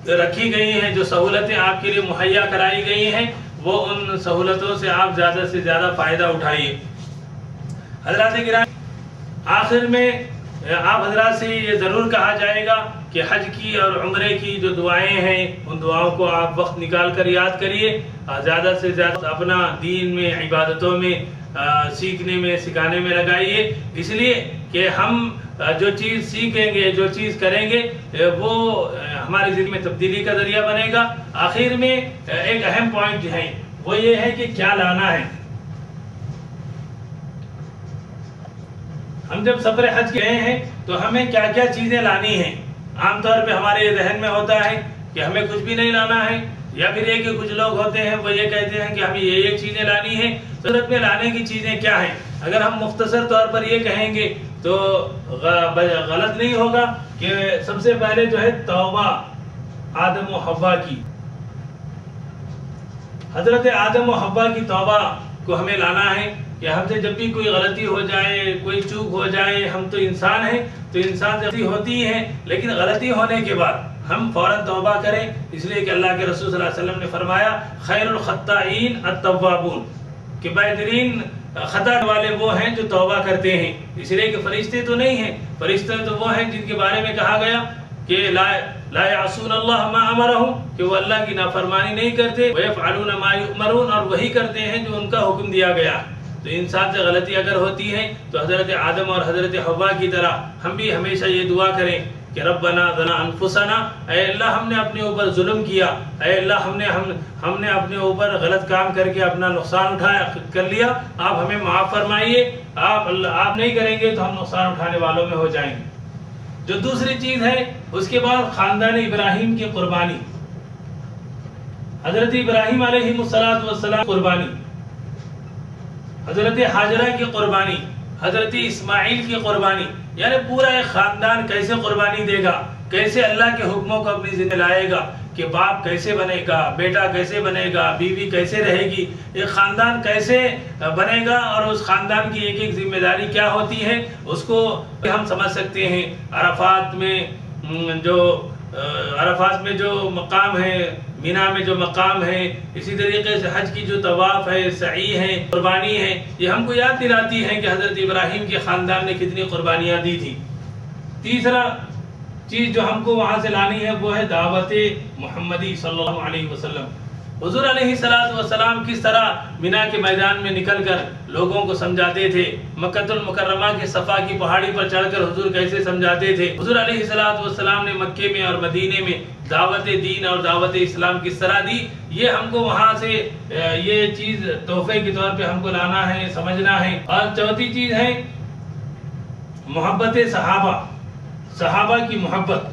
رکھی گئی ہیں، جو سہولتیں آپ کے لیے مہیا کرائی گئی ہیں، وہ ان سہولتوں سے آپ زیادہ سے زیادہ فائدہ اٹھائیے۔ حضرات گرامی، آخر میں آپ حضرات سے یہ ضرور کہا جائے گا کہ حج کی اور عمرے کی جو دعائیں ہیں ان دعاؤں کو آپ وقت نکال کر یاد کریے، زیادہ سے زیادہ اپنا دین میں، عبادتوں میں، سیکھنے میں، سکھانے میں لگائیے، اس لیے کہ ہم جو چیز سیکھیں گے، جو چیز کریں گے، وہ ہماری زندگی میں تبدیلی کا ذریعہ بنے گا۔ آخر میں ایک اہم پوائنٹ ہے، وہ یہ ہے کہ کیا لانا ہے۔ ہم جب سفر حج گئے ہیں تو ہمیں کیا کیا چیزیں لانی ہیں۔ عام طور پہ ہمارے ذہن میں ہوتا ہے کہ ہمیں کچھ بھی نہیں لانا ہے، یا پھر یہ کہ کچھ لوگ ہوتے ہیں وہ یہ کہتے ہیں کہ ہمیں یہ چیزیں لانی ہیں۔ صورت میں لانے کی چیزیں کیا ہیں؟ اگر ہم مختصر طور پر یہ کہیں گے تو غلط نہیں ہوگا کہ سب سے پہلے جو ہے توبہ آدم و حوا کی، حضرت آدم و حوا کی توبہ کو ہمیں لانا ہے کہ ہم سے جب بھی کوئی غلطی ہو جائے، کوئی چوک ہو جائے، ہم تو انسان ہیں، تو انسان سے غلطی ہوتی ہے، لیکن غلطی ہونے کے بعد ہم فوراً توبہ کریں، اس لیے کہ اللہ کے رسول صلی اللہ علیہ وسلم نے فرمایا خیر الخطائین التوابون، کہ بہترین خطا والے وہ ہیں جو توبہ کرتے ہیں، اس لیے کہ فرشتے تو نہیں ہیں، فرشتے تو وہ ہیں جن کے بارے میں کہا گیا کہ لا یعصون اللہ ما امرہم، کہ وہ اللہ کی نافرمانی نہیں کرتے، ویفعلون ما یؤمرون، اور وہی کرتے ہیں جو ان کا حکم دیا گیا۔ تو انسان سے غلطی اگر ہوتی ہے تو حضرت آدم اور حضرت حوا کی طرح ہم بھی ہمیشہ یہ دعا کریں کہ ربنا ظلمنا انفسنا، اے اللہ ہم نے اپنے اوپر ظلم کیا، اے اللہ ہم نے اپنے اوپر غلط کام کر کے اپنا نقصان کر لیا، آپ ہمیں معاف فرمائیے، آپ نہیں کریں گے تو ہم نقصان اٹھانے والوں میں ہو جائیں گے۔ جو دوسری چیز ہے اس کے بعد خاندان ابراہیم کی قربانی، حضرت ابراہیم علیہ السلام قربانی، حضرت حاجرہ کی قربانی، حضرت اسماعیل کی قربانی، یعنی پورا ایک خاندان کیسے قربانی دے گا، کیسے اللہ کے حکموں کو اپنی زندگی لائے گا، کہ باپ کیسے بنے گا، بیٹا کیسے بنے گا، بیوی کیسے رہے گی، ایک خاندان کیسے بنے گا، اور اس خاندان کی ایک ایک ذمہ داری کیا ہوتی ہے، اس کو ہم سمجھ سکتے ہیں۔ عرفات میں جو مقام ہے مینا میں جو مقام ہے، اسی طریقے سے حج کی جو طواف ہے، سعی ہے، قربانی ہے، یہ ہم کو یاد دلاتی ہے کہ حضرت ابراہیم کے خاندان نے کتنی قربانیاں دی تھی۔ تیسرا چیز جو ہم کو وہاں سے لانی ہے وہ ہے دعوت محمدی صلی اللہ علیہ وسلم۔ حضور علیہ السلام کس طرح مینا کے میدان میں نکل کر لوگوں کو سمجھاتے تھے، مکہ المکرمہ کے صفا کی پہاڑی پر چڑھ کر حضور کیسے سمجھاتے تھے، حضور علیہ السلام نے مکے میں اور مدینے میں دعوت دین اور دعوت اسلام کس طرح دی، یہ ہم کو وہاں سے یہ چیز تحفے کے طور پہ ہم کو لانا ہے، سمجھنا ہے۔ اور چوتھی چیز ہے محبت صحابہ کی محبت،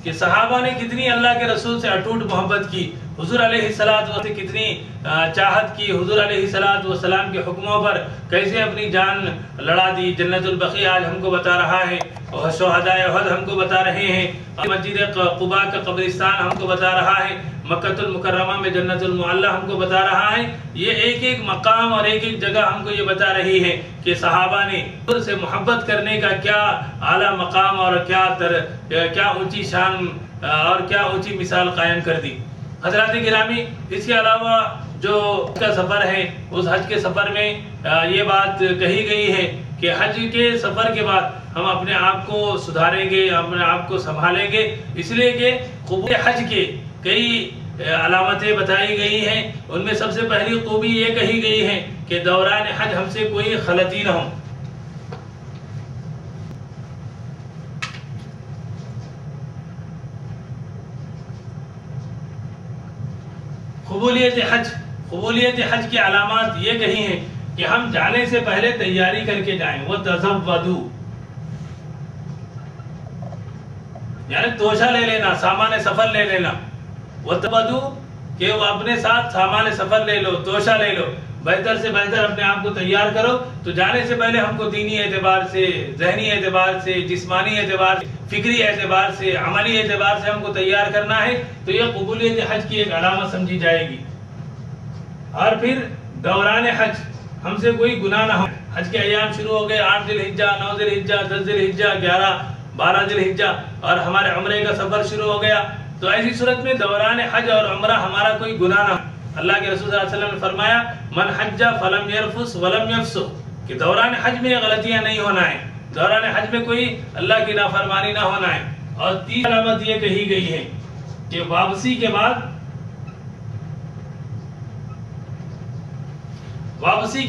کہ صحابہ نے کتنی اللہ کے رسول سے اٹوٹ محبت کی، حضور علیہ السلام سے کتنی چاہت کی، حضور علیہ السلام کے حکموں پر کیسے اپنی جان لڑا دی۔ جنت البقیع آج ہم کو بتا رہا ہے، اور شہدائے احد ہم کو بتا رہے ہیں، مسجد قباء کا قبرستان ہم کو بتا رہا ہے، مکہ المکرمہ میں جنت المعلی ہم کو بتا رہا ہے۔ یہ ایک ایک مقام اور ایک ایک جگہ ہم کو یہ بتا رہی ہے کہ صحابہ نے حضور سے محبت کرنے کا کیا اعلیٰ مقام اور کیا اونچی شان اور کیا اونچی مثال قائم کر دی۔ حضرات گرامی، اس کے علاوہ جو حج کا سفر ہے، اس حج کے سفر میں یہ بات کہی گئی ہے کہ حج کے سفر کے بعد ہم اپنے آپ کو سدھاریں گے، اپنے آپ کو سنبھالیں گے، اس لیے کہ قبول حج کے کئی علامتیں بتائی گئی ہیں۔ ان میں سب سے پہلی خوبی یہ کہی گئی ہے کہ دوران حج ہم سے کوئی غلطی نہ ہو۔ قبولیت حج کی علامات یہ کہی ہیں کہ ہم جانے سے پہلے تیاری کر کے جائیں، وَتَزَوَّدُوا، یعنی توشہ لے لینا، سامان سفر لے لینا، وَتَزَوَّدُوا کہ وہ اپنے ساتھ سامان سفر لے لو، توشہ لے لو، بہتر سے بہتر اپنے آپ کو تیار کرو۔ تو جانے سے پہلے ہم کو دینی اعتبار سے، ذہنی اعتبار سے، جسمانی اعتبار سے، فکری اعتبار سے، عملی اعتبار سے ہم کو تیار کرنا ہے، تو یہ قبولیت حج کی ایک علامت سمجھی جائے گی۔ اور پھر دوران حج ہم سے کوئی گناہ نہ ہو۔ حج کے ایام شروع ہو گئے، 8 ذی الحجہ، 9 ذی الحجہ، 10 ذی الحجہ، 11، 12 ذی الحجہ، اور ہمارے عمرے کا سفر شروع ہو گیا، تو ایسی صورت میں دوران حج اور عمرہ ہمارا کوئی گناہ نہ ہو۔ اللہ کے رسول صلی اللہ علیہ وسلم نے فرمایا من حج فلم یرفث ولم یفسق، کہ دوران حج میں غلطیاں نہیں ہونا ہے، دوران حج میں کوئی اللہ کی نافرمانی نہ ہونا ہے۔ اور تیسری علامت یہ کہی گئی ہے کہ واپسی کے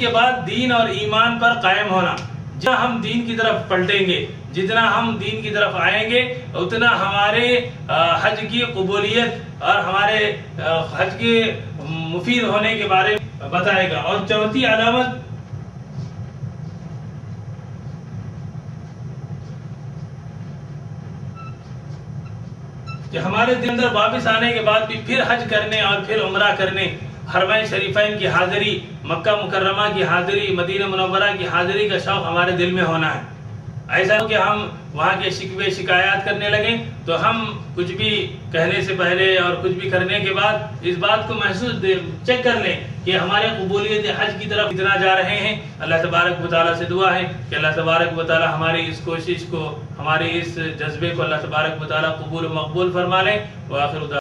بعد دین اور ایمان پر قائم ہونا۔ جتنا ہم دین کی طرف پلٹیں گے، جتنا ہم دین کی طرف آئیں گے، اتنا ہمارے حج کی قبولیت اور ہمارے حج کے مفید ہونے کے بارے میں بتائے گا۔ اور چوتھی علامت کہ ہمارے دل اندر واپس آنے کے بعد بھی پھر حج کرنے اور پھر عمرہ کرنے، حرمین شریفین کی حاضری، مکہ مکرمہ کی حاضری، مدینہ منورہ کی حاضری کا شوق ہمارے دل میں ہونا ہے۔ ایسا ہو کہ ہم وہاں کے شکوے شکایات کرنے لگیں، تو ہم کچھ بھی کہنے سے پہلے اور کچھ بھی کرنے کے بعد اس بات کو محسوس چیک کر لیں کہ ہمارے قبولیت حج کی طرف کتنا جا رہے ہیں۔ اللہ تبارک و تعالیٰ سے دعا ہے کہ اللہ تبارک و تعالیٰ ہماری اس کوشش کو، ہمارے اس جذبے کو اللہ تبارک و تعالیٰ قبول و مقبول فرما لیں۔ وآخر